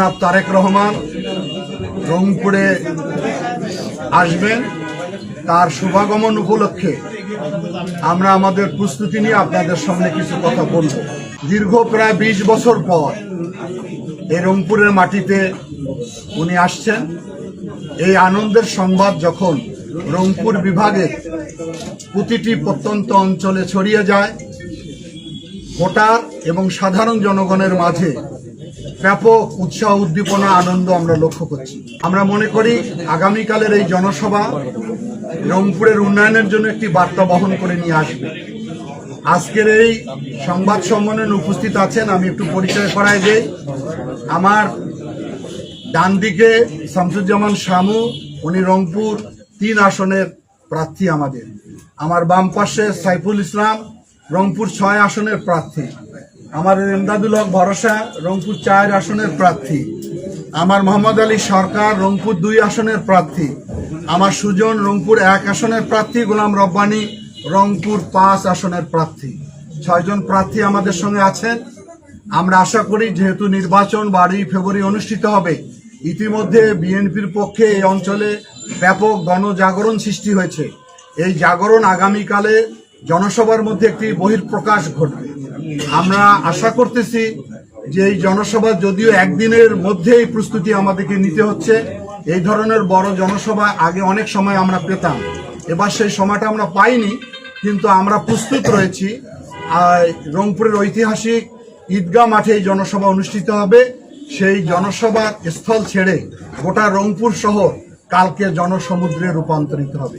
জনাব তারেক রহমান রংপুরে আসবেন। তার শুভাগমন উপলক্ষে আমরা আমাদের প্রস্তুতি নিয়ে আপনাদের সামনে কিছু কথা বলব। দীর্ঘ প্রায় 20 বছর পর এই রংপুরের মাটিতে উনি আসছেন। এই আনন্দের সংবাদ যখন রংপুর বিভাগের প্রতিটি প্রত্যন্ত অঞ্চলে ছড়িয়ে যায়, ভোটার এবং সাধারণ জনগণের মাঝে ব্যাপক উৎসাহ, উদ্দীপনা, আনন্দ আমরা লক্ষ্য করছি। আমরা মনে করি আগামীকালের এই জনসভা রংপুরের উন্নয়নের জন্য একটি বার্তা বহন করে নিয়ে আসবে। আজকের এই সংবাদ সম্মেলনে উপস্থিত আছেন, আমি একটু পরিচয় করাই দেই। আমার ডান দিকে শামসুজ্জামান শামু, উনি রংপুর 3 আসনের প্রার্থী। আমার বাম পাশে সাইফুল ইসলাম, রংপুর 6 আসনের প্রার্থী। আমার এমদাদুল হক ভরসা, রংপুর 4 আসনের প্রার্থী। আমার মোহাম্মদ আলী সরকার, রংপুর 2 আসনের প্রার্থী। আমার সুজন, রংপুর 1 আসনের প্রার্থী। গোলাম রব্বানী, রংপুর 5 আসনের প্রার্থী। 6 জন প্রার্থী আমাদের সঙ্গে আছেন। আমরা আশা করি যেহেতু নির্বাচন 12 ফেব্রুয়ারি অনুষ্ঠিত হবে, ইতিমধ্যে বিএনপির পক্ষে এই অঞ্চলে ব্যাপক গণজাগরণ সৃষ্টি হয়েছে। এই জাগরণ আগামীকালে জনসভার মধ্যে একটি বহিঃপ্রকাশ ঘটবে। আমরা আশা করতেছি যে এই জনসভা, যদিও একদিনের মধ্যেই প্রস্তুতি আমাদেরকে নিতে হচ্ছে, এই ধরনের বড় জনসভা আগে অনেক সময় আমরা পেতাম, এবার সেই সময়টা আমরা পাইনি, কিন্তু আমরা প্রস্তুত রয়েছি। রংপুরের ঐতিহাসিক ঈদগাহ মাঠে এই জনসভা অনুষ্ঠিত হবে। সেই জনসভার স্থল ছেড়ে গোটা রংপুর শহর কালকে জনসমুদ্রে রূপান্তরিত হবে।